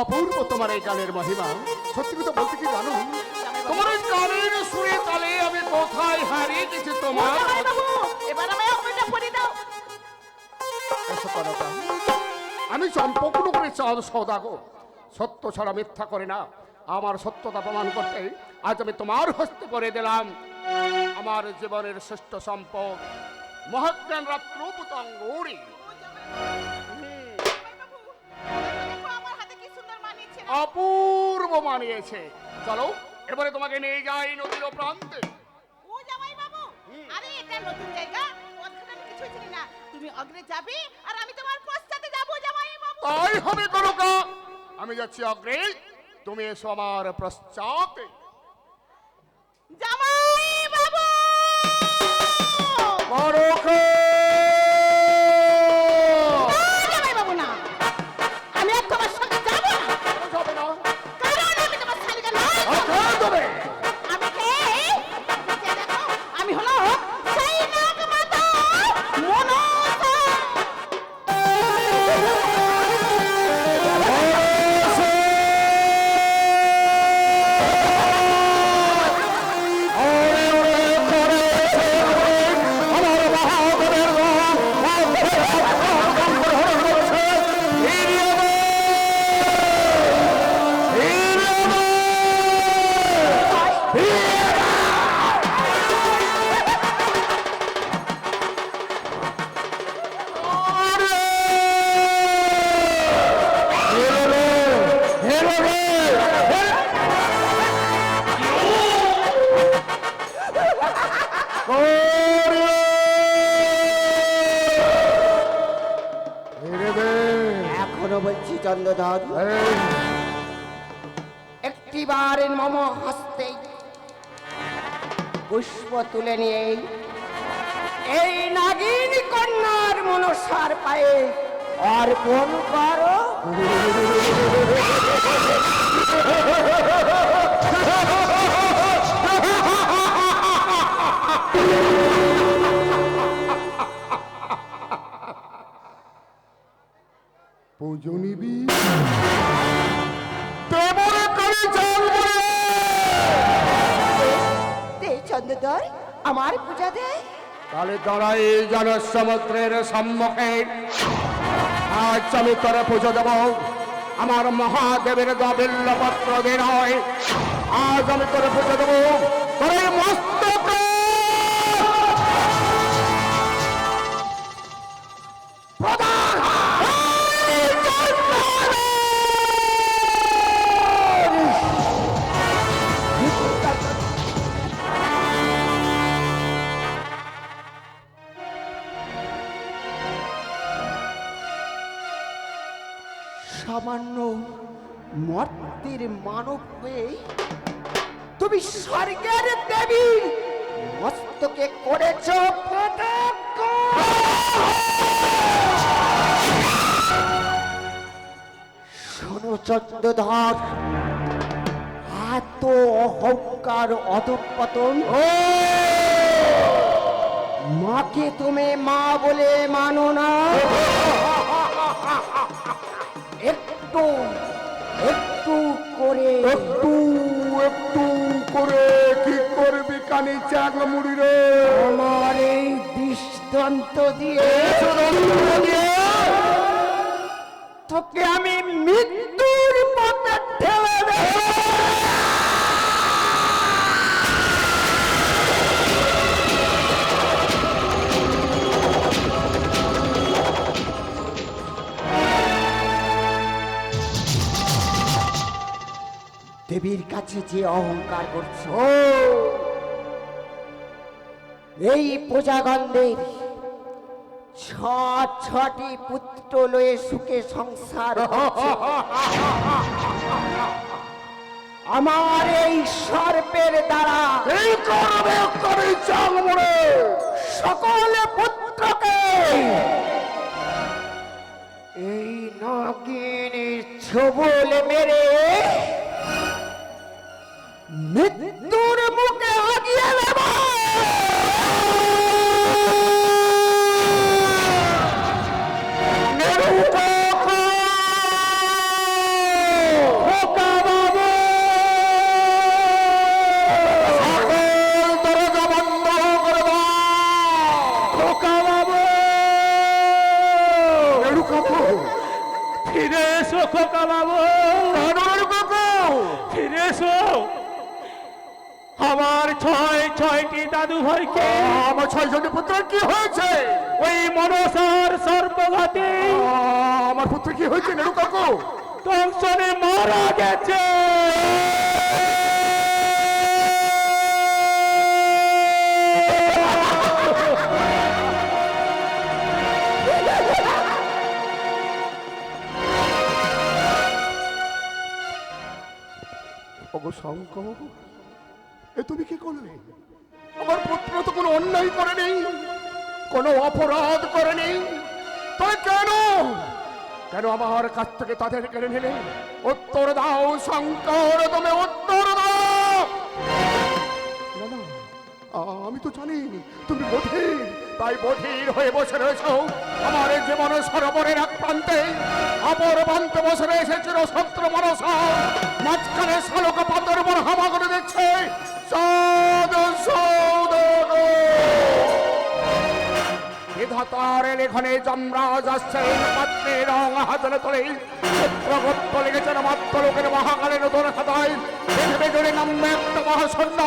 অপূর্ব তোমার এই গানের মহিমা। সত্যি কথা বলতে কি জানো, তোমার এই গানের সুরে তালে আমি কোথায় হারিয়ে গেছি তোমার। এবার আমি অঙ্গটা পড়ে দাও। এসো কনকা, আমি সম্পূর্ণ করে চাঁদ সৌদাগর, সত্য ছাড়া মিথ্যা করে না। আমার সত্যতা প্রমাণ করতে আজ আমি তোমার হস্তে করে দিলাম আমার জীবনের শ্রেষ্ঠ সম্পদ মহাজ্ঞান রাত্র পুতঙ্গরি। আমার হাতে কি সুন্দর মানিয়েছে। অপূর্ব মানিয়েছে। চলো এবারে তোমাকে নিয়ে যাই নদীর প্রান্তে। ও জামাই বাবু, আরে এটা নতুন জায়গা, ওখানে আমি কিছুই চিনি না। তুমি অগ্রে যাবে আর আমি তোমার পশ্চাতে যাব জামাই বাবু। তাই হবে কনকা, আমি যাচ্ছি অগ্রে, তুমি এসো আমার পশ্চাতে। জামাই বাবু, কনকা! জামাই বাবু না, আমি আর তোমার সঙ্গে যাব না। যাবে না? কারণ আমি তোমার শালিকা নই। যাবে। আমি কে? যে দেখো, আমি হলো সেই নাগমাতা মনসা। এখনো বলছি চন্দ্রধর, একটিবারের মম হস্তে পুষ্প তুলে নিয়ে এই নাগিনী কন্যার মনসার পায়ে অর্পণ করো। পুজো নিবি চন্দ্রধর, আমার পূজা দে। তাহলে দাঁড়াই জন সমুদ্রের সম্মুখে, আজ আমি তোরে পুজো দেব আমার মহাদেবের দবিল্ল পত্র বিনয়। আজ আমি তোরে পুজো দেব তোর মস্তক প্রদান। সামান্য মর্তের মানব হয়ে তুমি স্বর্গের দেবী মস্তকে করেছ পতাকা। শোনো চন্দ্রধর, এত অহংকার অধঃপতন। মাকে তুমি মা বলে মানো না। একটু একটু করে কি করবি কানি চাক মুড়ি রে? আমার এই দৃষ্টান্ত দিয়ে তোকে আমি মৃত্যুর পথে ঠেলে দেব। দেবীর কাছে যে অহংকার করছো, এই প্রজাগণদের ছটি পুত্র লয়ে সুখে সংসার করছো। আমার এই সর্পের দ্বারা সকল পুত্রকে এই নাগিনীর ছোবল মেরে মৃত্যুর মুখে আগিয়ে নেব। এসো আমার ছয়টি দাদু ভাইকে। আমার 6 জন পুত্র কি হয়েছে? ওই মনসার সর্বঘাতে আমার পুত্র কি হয়েছে নেড়ু কাকু? দংশনে মারা গেছে। ওগো শঙ্কর, এ তুমি কি করলে? আমার পুত্র তো কোনো অন্যায় করেনি, কোনো অপরাধ করেনি, তবে কেন কেন আমার কাছ থেকে তাদের কেড়ে নিলে? উত্তর দাও শঙ্কর, তুমি উত্তর দাও। না না, আমি তো জানি তুমি বধির, তাই বধির হয়ে বসে রয়েছ আমার জীবনের সরোবরের এক প্রান্তে। অপর প্রান্তে বসে রয়েছে চিরশত্রু মনসা, মাঝখানে শালক পাথর উপর হামা করে দিচ্ছে বিধাতার লেখনে যমরাজ আসছেন, পাত্রে রং হাতলে তোলে চিত্রগুপ্ত লেগেছেন মাত্র লোকের মহাকালে নতুন খাতায়। পৃথিবী জুড়ে নামবে একটা মহাশূন্য,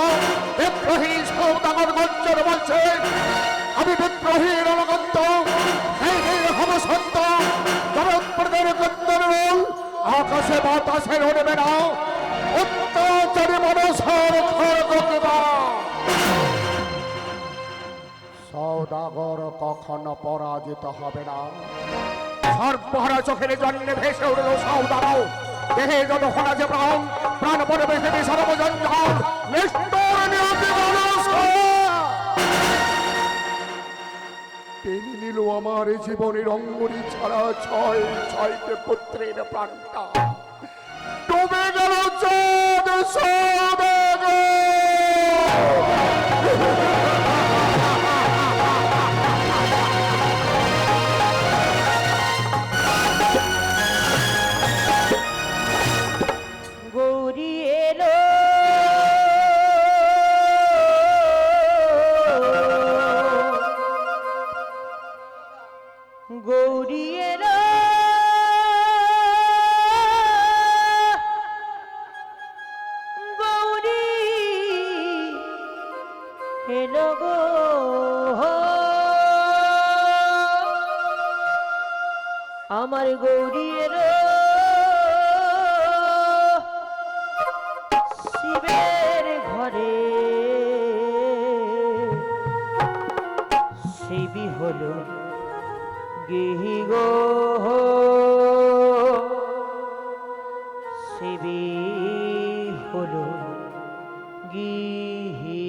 বিদ্রোহী সৌদাগর গঞ্জর বলছে আমি বিদ্রোহীর অনুগত্য, সেই হব সত্য। জগৎপ্রদের গঞ্জরুল আকাশে বাতাসে উড়বে না, অত্যাচারী মনসার খড়গ কিবা। সৌদাগর কখনো পরাজিত হবে না। সর্বহারা চোখের জন্যে ভেসে উঠল সৌদাগর, দেহে যত ফোনা যে প্রাণ, প্রাণ পরে বেঁচে সর্বজঞ্জাল নিষ্ঠুর নিয়তি মনসা টেনে নিল আমার জীবনের অঙ্গরি ছাড়া 6টি পুত্রের প্রাণটা। ডুবে গেল চাঁদ সৌদাগর। গৌরী এলো গৌরী এলো গৌরী এলো গো আমার গৌরী এলো শিবের ঘরে শিবি হলো গিহি গো শিবি হলো গিহি।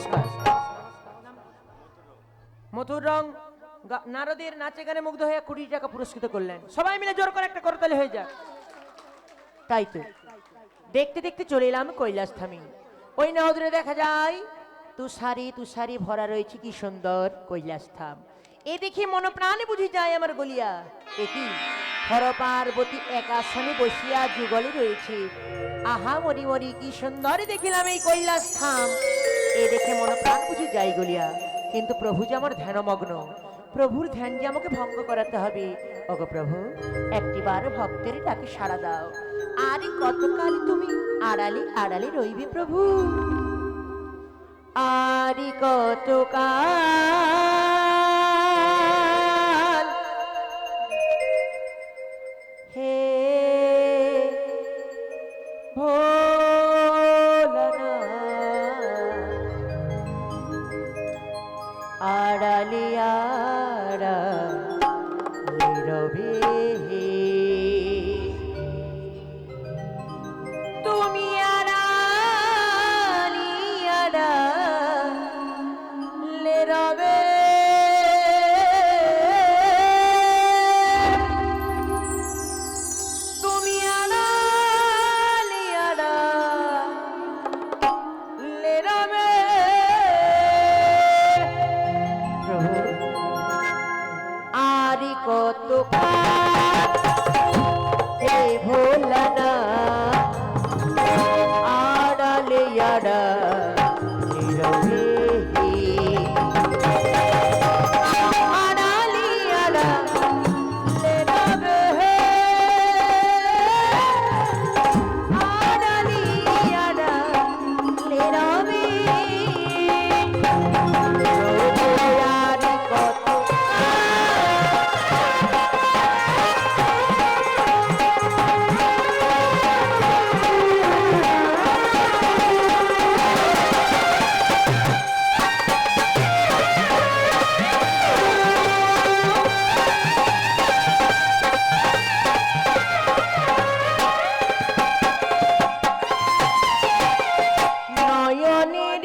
নমস্কার। মথুর রং নারদের নাচে গানে মুগ্ধ হয়ে 20 টাকা পুরস্কৃত করলেন। সবাই মিলে জোর করে একটা করতালি হয়ে যাক। তাই তো দেখতে দেখতে চলে এলাম কৈলাস থামি। ওই নদরে দেখা যায় তুষারি তুষারি ভরা রয়েছে, কি সুন্দর কৈলাস থাম। এ দেখি মনপ্রাণে বুঝি যায় আমার গলিয়া, একই হর পার্বতী এক আসনে বসিয়া যুগলে রয়েছে। আহা মরি মরি কি সুন্দর দেখিলাম এই কৈলাস থাম। এ দেখে মনপ্রাণ বুঝি যাই গলিয়া, কিন্তু প্রভু যে আমার ধ্যানমগ্ন, প্রভুর ধ্যান যে আমাকে ভঙ্গ করাতে হবে। ওগো প্রভু, একটিবার ভক্তের ডাকে সাড়া দাও। আর কতকাল তুমি আড়ালে আড়ালে রইবে প্রভু, আরি কতকাল হে ভোলানাথ, আড়ালে আড়ালে রবে তুমি, আড়ালে আড়ালে রবে। তুমি আড়ালে আড়ালে রবে। প্রভু আরি কত হে ভোলানাথ, আড়ালে আড়ালে রবে, আড়ালে আড়ালে রবে, আড়ালে আড়ালে রবে। আরি কত নয়নের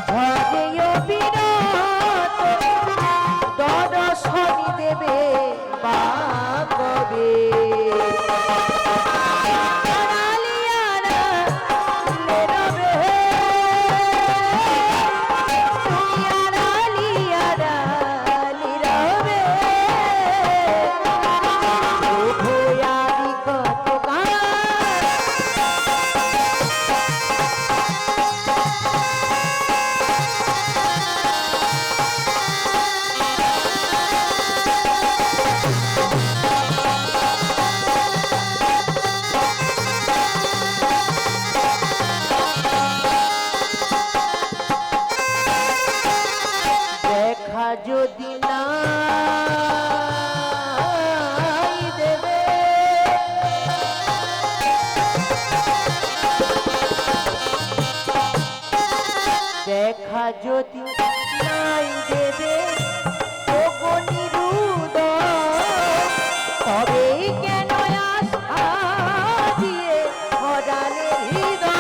ঝরেও বিরত দর্শনী দেবে বা কবে। আড়ালে আড়ালে রবে, তুমি আড়ালে আড়ালে রবে। প্রভু আরি কতকাল দেখা যদি নাই দেবে, দেখা যদি নাই দেবে ওগো নিরুদয়, তবে কেন আশা দিয়ে ভরালে হৃদয়।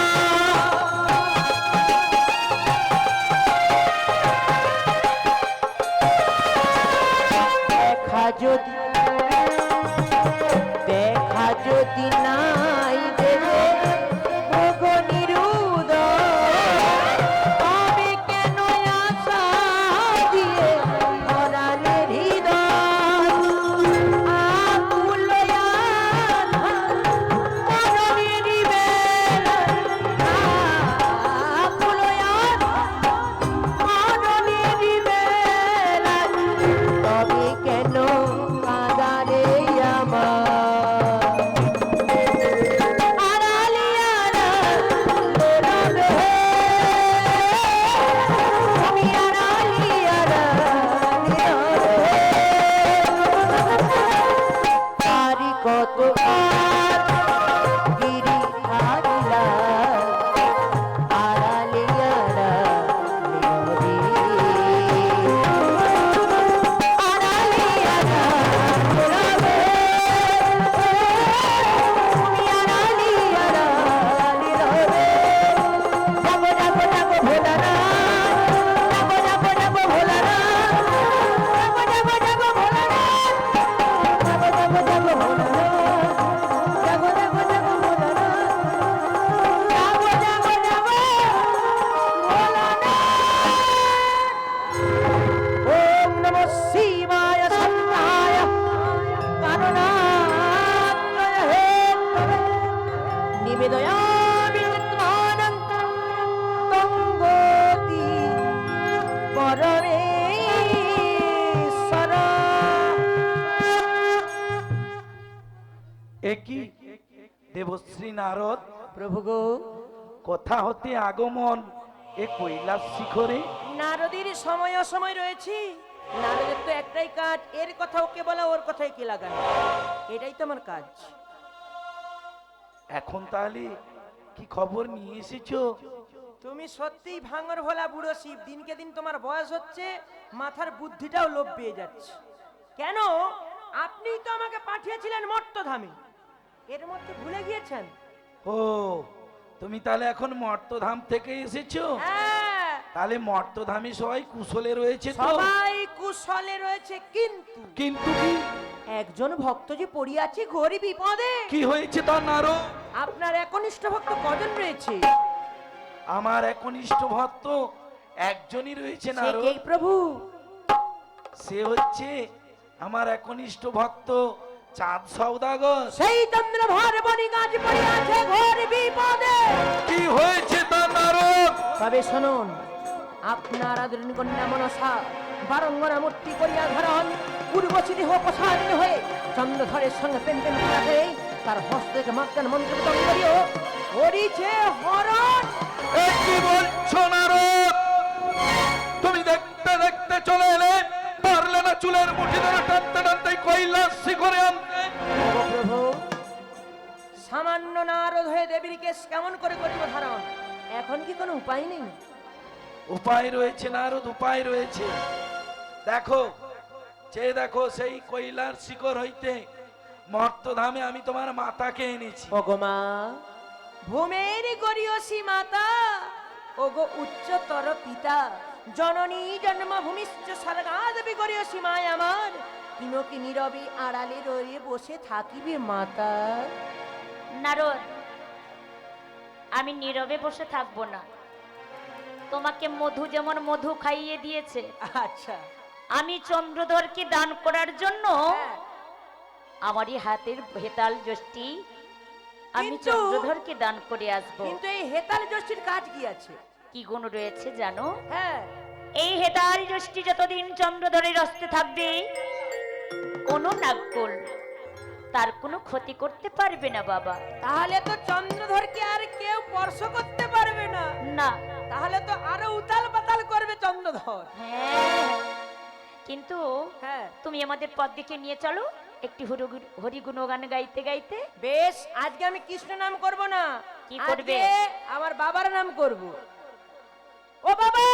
দেখা যদি নাই দেবে ওগো নিরুদয়, তবে কেন আশা দিয়ে ভরালে হৃদয়। আকুল মনের বেলা, আকুল মনের বেলা, তবে কেন কাঁদারে আমার। দিবে দয়া বিদ্যমানং তঙ্গতি পরমেশ্বর। একই দেবশ্রী নারদ, প্রভু গো, কোথা হতে আগমন এ কৈলাস শিখরে? নারদের সময় অসময় রয়েছে। নারদের তো একটাই কাজ, এর কথা ওকে বলা, ওর কথাই কে লাগানো, এটাই তো আমার কাজ। এখন তাহলে কি খবর নিয়ে এসেছো? তুমি সত্যিই ভাঙর ভোলা বুড়ো শিব, দিনকে দিন তোমার বয়স হচ্ছে, মাথার বুদ্ধিটাও লোপ পেয়ে যাচ্ছে। কেন? আপনিই তো আমাকে পাঠিয়েছিলেন মর্তধামে, এর মধ্যে ভুলে গিয়েছেন? ও, তুমি তাহলে এখন মর্তধাম থেকে এসেছো? হ্যাঁ, তাহলে মর্তধামে সবাই কুশলে রয়েছে তো? সবাই কুশলে রয়েছে, কিন্তু কিন্তু কি একজন ভক্ত যে পড়িয়াছে ঘোর বিপদে। কি হয়েছে তার নারদ? আপনার একনিষ্ঠ ভক্ত কজন রয়েছে? আমার একনিষ্ঠ ভক্ত একজনই রয়েছে সে নারদ। কে প্রভু? সে হচ্ছে আমার একনিষ্ঠ ভক্ত চাঁদ সওদাগর। সেই চন্দ্রভার বনি গাছ পড়িয়াছে ঘোর বিপদে। কি হয়েছে তার নারদ? তবে শুনুন, আপনার আদরণী কন্যা মনসা বারঙ্গনা মূর্তি করিয়া ধরন পূর্বশী দেহ প্রসারিত হয়ে চন্দ্রধরের সঙ্গে প্রেম করাতে তার হস্ত থেকে মাজ্ঞান মন্ত্র করিও করিছে হরণ। এ কি বলছো নারদ? তুমি দেখতে দেখতে চলে এলে, পারলে না চুলের মুঠি ধরে টানতে টানতে কৈলাস শিখরে আনতে? ও প্রভু, সামান্য নারদ হয়ে দেবীর কেশ কেমন করে করিব ধারণ? এখন কি কোনো উপায় নেই? উপায় রয়েছে নারদ, উপায় রয়েছে। দেখো, চেয়ে দেখো, সেই কৈলাস শিখর হইতে মর্তধামে আমি তোমার মাতাকে এনেছি। ওগো মা, ভূমের গরিয়সী মাতা, ওগো উচ্চতর পিতা, জননী জন্মভূমিশ্চ স্বর্গাদপি গরিয়সী মায় আমার, কিনকি নীরবে আড়ালে রয়ে বসে থাকিবে মাতা। নারদ, আমি নীরবে বসে থাকবো না। তোমাকে মধু যেমন মধু খাইয়ে দিয়েছে, আচ্ছা, আমি চন্দ্রধরকে দান করার জন্য হ্যাঁ, আমারই হাতের হেতাল যষ্টি আমি কিন্তু- চন্দ্রধরকে দান করে আসবো। কিন্তু এই হেতাল যষ্টির কাজ কি আছে? কি গুণ রয়েছে জানো? হ্যাঁ, এই হেতাল যষ্টি যতদিন চন্দ্রধরের হস্তে থাকবে, কোনো নাগকুল তার কোনো ক্ষতি করতে পারবে না বাবা। তাহলে তো চন্দ্রধরকে আর কেউ স্পর্শ করতে পারবে না। না, তাহলে তো আরো উতাল পাতাল করবে চন্দ্রধর। হ্যাঁ, কিন্তু হ্যাঁ, তুমি আমাদের পথ দিকে নিয়ে চলো, একটি হরি গুণগান গাইতে গাইতে। বেশ, আজকে আমি কৃষ্ণ নাম করব না। কি করবে? আজকে আমার বাবার নাম করব। ও বাবা,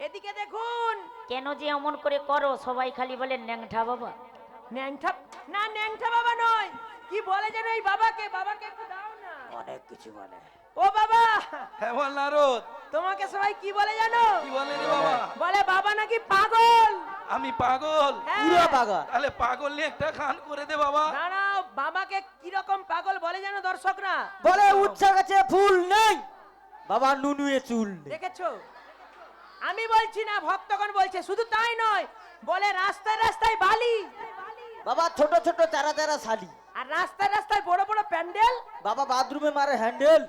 এদিকে দেখুন। কেন যে এমন করে করো? সবাই খালি বলে ন্যাংঠা বাবা। ন্যাংঠা না, ন্যাংঠা বাবা নয়, কি বলে যেন এই বাবাকে, বাবাকে একটু দাও না। অনেক কিছু বলে। ও বাবা, হ্যাঁ বল নারদ, তোমাকে সবাই কি বলে জানো? কি বলে রে বাবা? বলে বাবা নাকি পাগল। আমি পাগল? হ্যাঁ। পুরো পাগল। তাহলে পাগল নিয়ে একটা গান করে দে বাবা। দাঁড়াও, বাবাকে কি রকম পাগল বলে জানো দর্শকরা? বলে উচ্চ গাছে ফুল নেই, বাবা নুনুয়ে চুল নেই। দেখেছো? আমি বলছি না, ভক্তগণ বলছে। শুধু তাই নয়, বলে রাস্তায় রাস্তায় বালি, বাবা ছোট ছোট চারা চারা শালি, আর রাস্তায় রাস্তায় বড় বড় প্যান্ডেল। বাবা বাথরুমে মারে হ্যান্ডেল,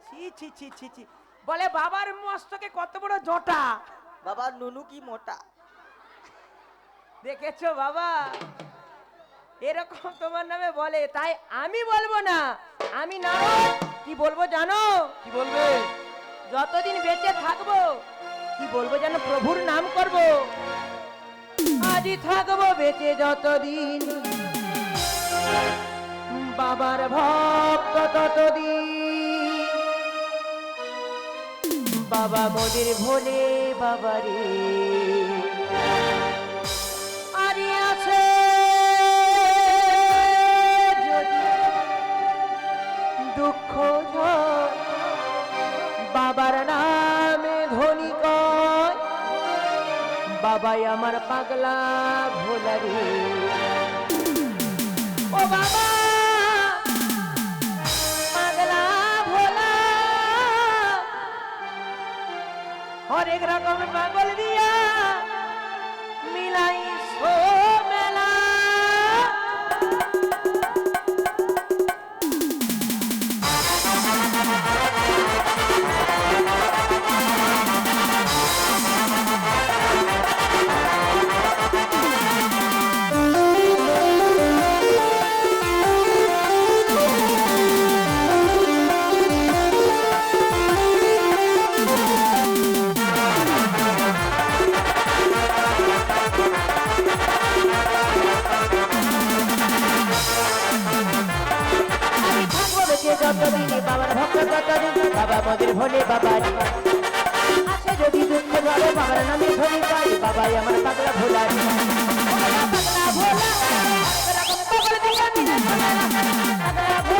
ছি ছি ছি ছি ছি। বলে বাবার মস্তকে কত বড় জটা। বাবা নুনু কি মোটা। দেখেছো বাবা, এরকম তোমার নামে বলে, তাই আমি বলবো না। আমি নারদ কি বলবো জানো? কি বলবে? যতদিন বেঁচে থাকবো কি বলবো জানো? প্রভুর নাম করব। আজই থাকবো বেঁচে যতদিন, বাবার ভক্ত ততদিন। বাবা মোদের ভোলে বাবারে, আরে আছে যদি দুঃখ ঝড়, বাবার নামে ধনী কয়, বাবাই আমার পাগলা ভোলা রে। ও বাবা পাগলা ভোলা, হরেক রকম পাগল দিয়া মিলাই সো মেলা। বেঁচে যতদিন বাবার ভক্ত ততদিন বাবা মদের ভোলে বাবারি আছে যদি দুঃখ জলে বাবার নামে ধরি পাই বাবাই আমার পাগলা ভোলারি পাগলা ভোলা এরকম পাগল দিয়া দিলে পাগলা ভোলা